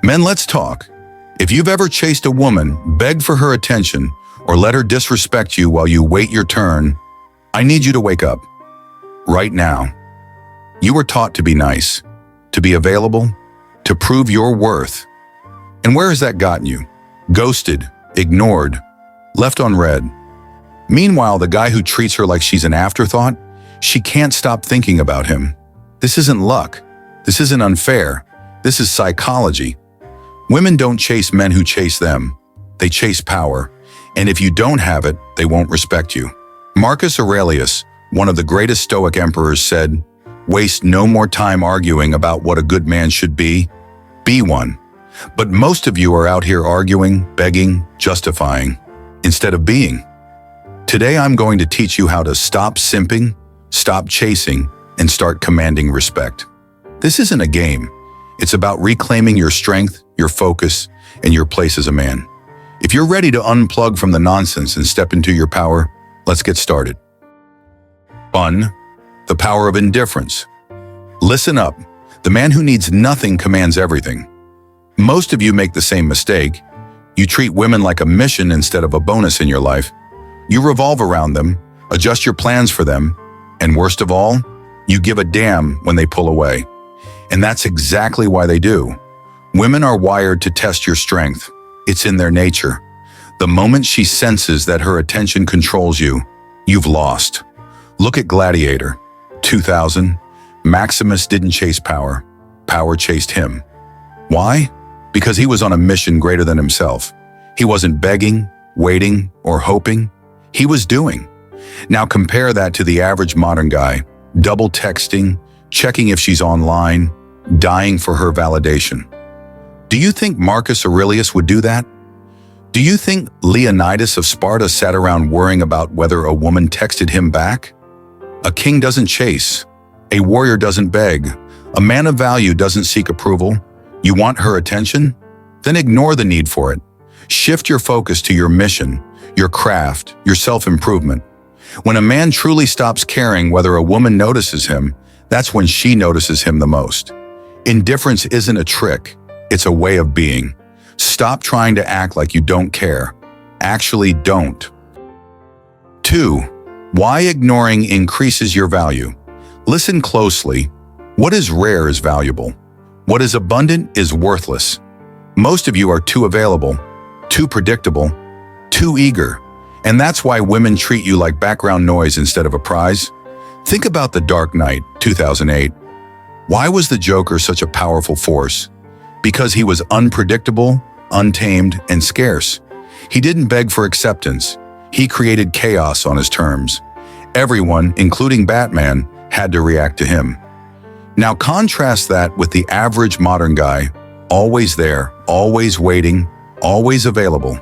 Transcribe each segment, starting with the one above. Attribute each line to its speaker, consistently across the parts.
Speaker 1: Men, let's talk. If you've ever chased a woman, begged for her attention, or let her disrespect you while you wait your turn, I need you to wake up. Right now. You were taught to be nice, to be available, to prove your worth. And where has that gotten you? Ghosted, ignored, left unread. Meanwhile, the guy who treats her like she's an afterthought, she can't stop thinking about him. This isn't luck. This isn't unfair. This is psychology. Women don't chase men who chase them. They chase power. And if you don't have it, they won't respect you. Marcus Aurelius, one of the greatest Stoic emperors, said, "Waste no more time arguing about what a good man should be one." But most of you are out here arguing, begging, justifying, instead of being. Today I'm going to teach you how to stop simping, stop chasing, and start commanding respect. This isn't a game. It's about reclaiming your strength, your focus, and your place as a man. If you're ready to unplug from the nonsense and step into your power, let's get started. 1. The power of indifference. Listen up. The man who needs nothing commands everything. Most of you make the same mistake. You treat women like a mission instead of a bonus in your life. You revolve around them, adjust your plans for them, and worst of all, you give a damn when they pull away. And that's exactly why they do. Women are wired to test your strength. It's in their nature. The moment she senses that her attention controls you, you've lost. Look at Gladiator. 2000. Maximus didn't chase power. Power chased him. Why? Because he was on a mission greater than himself. He wasn't begging, waiting, or hoping. He was doing. Now compare that to the average modern guy, double texting, checking if she's online, dying for her validation. Do you think Marcus Aurelius would do that? Do you think Leonidas of Sparta sat around worrying about whether a woman texted him back? A king doesn't chase. A warrior doesn't beg. A man of value doesn't seek approval. You want her attention? Then ignore the need for it. Shift your focus to your mission, your craft, your self-improvement. When a man truly stops caring whether a woman notices him, that's when she notices him the most. Indifference isn't a trick. It's a way of being. Stop trying to act like you don't care. Actually don't. 2. Why ignoring increases your value. Listen closely. What is rare is valuable. What is abundant is worthless. Most of you are too available, too predictable, too eager. And that's why women treat you like background noise instead of a prize. Think about The Dark Knight, 2008. Why was the Joker such a powerful force? Because he was unpredictable, untamed, and scarce. He didn't beg for acceptance. He created chaos on his terms. Everyone, including Batman, had to react to him. Now contrast that with the average modern guy, always there, always waiting, always available.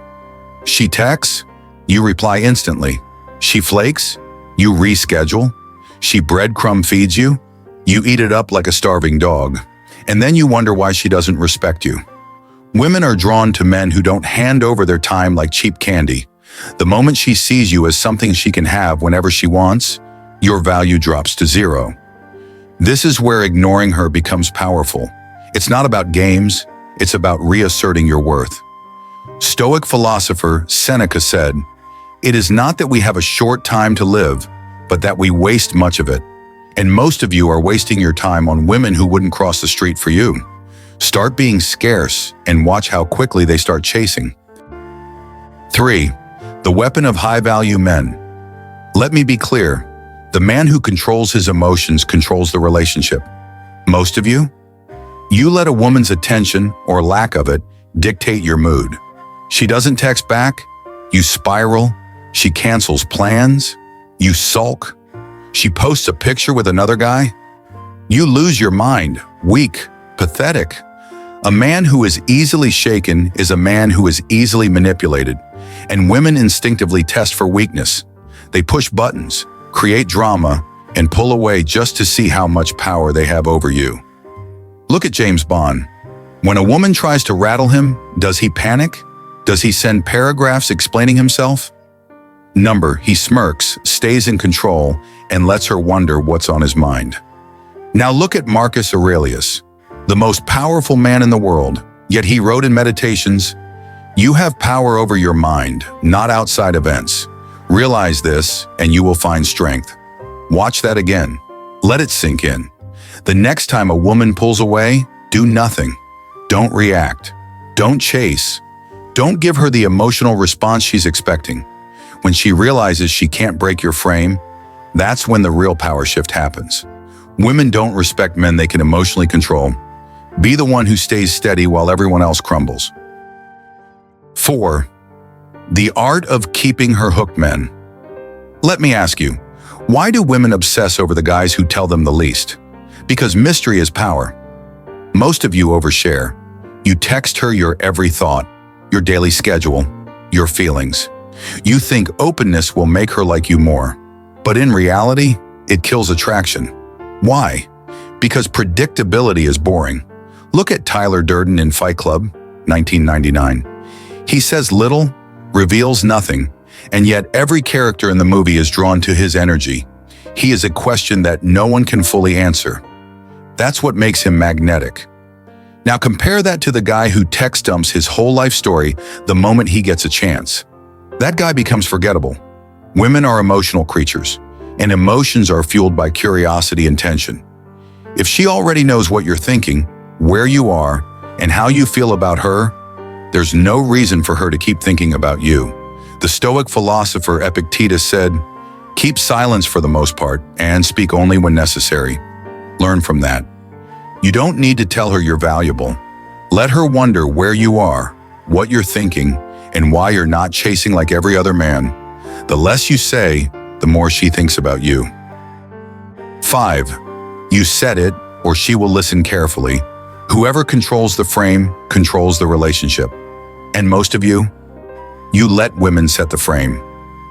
Speaker 1: She texts, you reply instantly. She flakes, you reschedule. She breadcrumb feeds you, you eat it up like a starving dog. And then you wonder why she doesn't respect you. Women are drawn to men who don't hand over their time like cheap candy. The moment she sees you as something she can have whenever she wants, your value drops to zero. This is where ignoring her becomes powerful. It's not about games, it's about reasserting your worth. Stoic philosopher Seneca said, "It is not that we have a short time to live, but that we waste much of it." And most of you are wasting your time on women who wouldn't cross the street for you. Start being scarce and watch how quickly they start chasing. 3. The weapon of high-value men. Let me be clear. The man who controls his emotions controls the relationship. Most of you? You let a woman's attention, or lack of it, dictate your mood. She doesn't text back, you spiral. She cancels plans, you sulk. She posts a picture with another guy, you lose your mind, weak, pathetic. A man who is easily shaken is a man who is easily manipulated, and women instinctively test for weakness. They push buttons, create drama, and pull away just to see how much power they have over you. Look at James Bond. When a woman tries to rattle him, does he panic? Does he send paragraphs explaining himself? No, he smirks, stays in control, and lets her wonder what's on his mind. Now look at Marcus Aurelius, the most powerful man in the world, Yet he wrote in Meditations, "You have power over your mind, not outside events. Realize this, and you will find strength." Watch that again. Let it sink in. The next time a woman pulls away, do nothing. Don't react. Don't chase. Don't give her the emotional response she's expecting. When she realizes she can't break your frame, that's when the real power shift happens. Women don't respect men they can emotionally control. Be the one who stays steady while everyone else crumbles. 4. The art of keeping her hooked men. Let me ask you, why do women obsess over the guys who tell them the least? Because mystery is power. Most of you overshare. You text her your every thought, your daily schedule, your feelings. You think openness will make her like you more. But in reality, it kills attraction. Why? Because predictability is boring. Look at Tyler Durden in Fight Club, 1999. He says little, reveals nothing, and yet every character in the movie is drawn to his energy. He is a question that no one can fully answer. That's what makes him magnetic. Now compare that to the guy who text dumps his whole life story the moment he gets a chance. That guy becomes forgettable. Women are emotional creatures, and emotions are fueled by curiosity and tension. If she already knows what you're thinking, where you are, and how you feel about her, there's no reason for her to keep thinking about you. The Stoic philosopher Epictetus said, "Keep silence for the most part, and speak only when necessary." Learn from that. You don't need to tell her you're valuable. Let her wonder where you are, what you're thinking, and why you're not chasing like every other man. The less you say, the more she thinks about you. 5. You said it, or she will listen carefully. Whoever controls the frame controls the relationship. And most of you let women set the frame.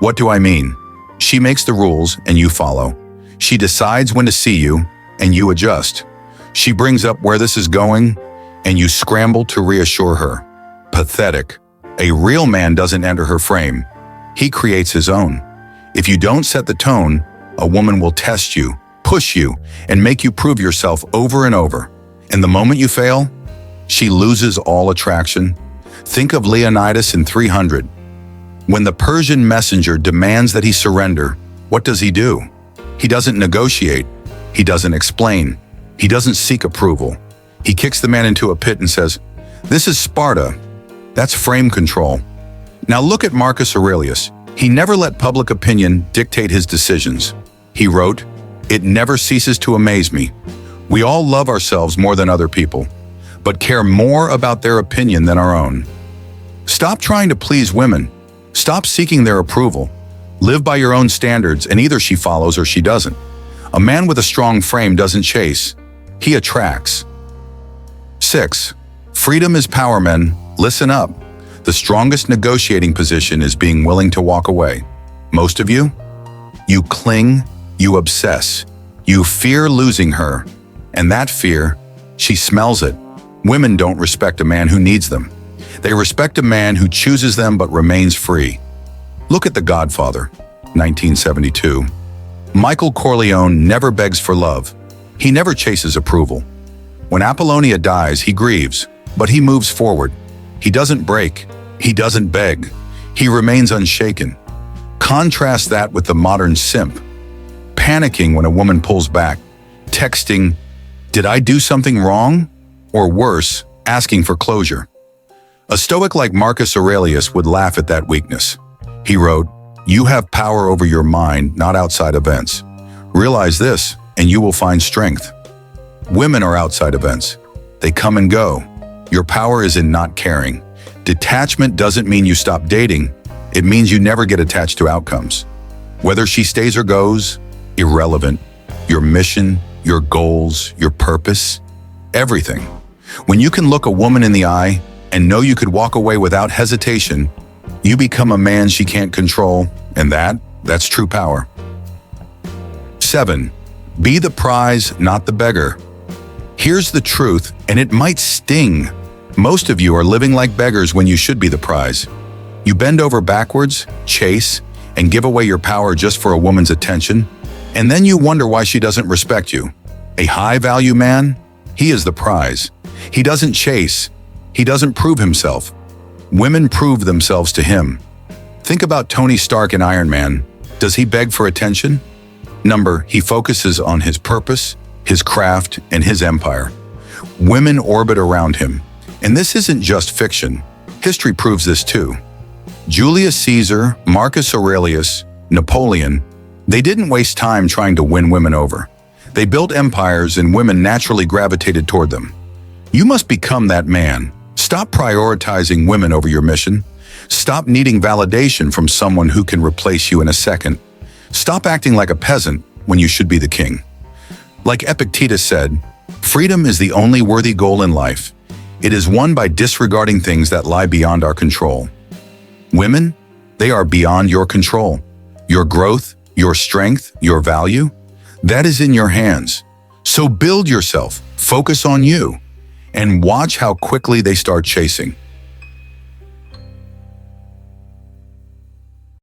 Speaker 1: What do I mean? She makes the rules and you follow. She decides when to see you and you adjust. She brings up where this is going and you scramble to reassure her. Pathetic. A real man doesn't enter her frame. He creates his own. If you don't set the tone, a woman will test you, push you, and make you prove yourself over and over. And the moment you fail, she loses all attraction. Think of Leonidas in 300. When the Persian messenger demands that he surrender, what does he do? He doesn't negotiate. He doesn't explain. He doesn't seek approval. He kicks the man into a pit and says, "This is Sparta." That's frame control. Now look at Marcus Aurelius. He never let public opinion dictate his decisions. He wrote, "It never ceases to amaze me. We all love ourselves more than other people, but care more about their opinion than our own." Stop trying to please women. Stop seeking their approval. Live by your own standards, and either she follows or she doesn't. A man with a strong frame doesn't chase. He attracts. 6. Freedom is power, men. Listen up. The strongest negotiating position is being willing to walk away. Most of you cling, you obsess, you fear losing her. And that fear, she smells it. Women don't respect a man who needs them. They respect a man who chooses them but remains free. Look at The Godfather, 1972. Michael Corleone never begs for love. He never chases approval. When Apollonia dies, he grieves, but he moves forward. He doesn't break. He doesn't beg. He remains unshaken. Contrast that with the modern simp, panicking when a woman pulls back, texting, "Did I do something wrong?" Or worse, asking for closure. A Stoic like Marcus Aurelius would laugh at that weakness. He wrote, "You have power over your mind, not outside events. Realize this, and you will find strength." Women are outside events. They come and go. Your power is in not caring. Detachment doesn't mean you stop dating. It means you never get attached to outcomes. Whether she stays or goes, irrelevant. Your mission, your goals, your purpose, everything. When you can look a woman in the eye and know you could walk away without hesitation, you become a man she can't control, and that's true power. 7. Be the prize, not the beggar. Here's the truth, and it might sting. Most of you are living like beggars when you should be the prize. You bend over backwards, chase, and give away your power just for a woman's attention, and then you wonder why she doesn't respect you. A high-value man? He is the prize. He doesn't chase. He doesn't prove himself. Women prove themselves to him. Think about Tony Stark in Iron Man. Does he beg for attention? He focuses on his purpose, his craft, and his empire. Women orbit around him. And this isn't just fiction. History proves this too. Julius Caesar, Marcus Aurelius, Napoleon, they didn't waste time trying to win women over. They built empires and women naturally gravitated toward them. You must become that man. Stop prioritizing women over your mission. Stop needing validation from someone who can replace you in a second. Stop acting like a peasant when you should be the king. Like Epictetus said, freedom is the only worthy goal in life. It is won by disregarding things that lie beyond our control. Women, they are beyond your control. Your growth, your strength, your value, that is in your hands. So build yourself, focus on you, and watch how quickly they start chasing.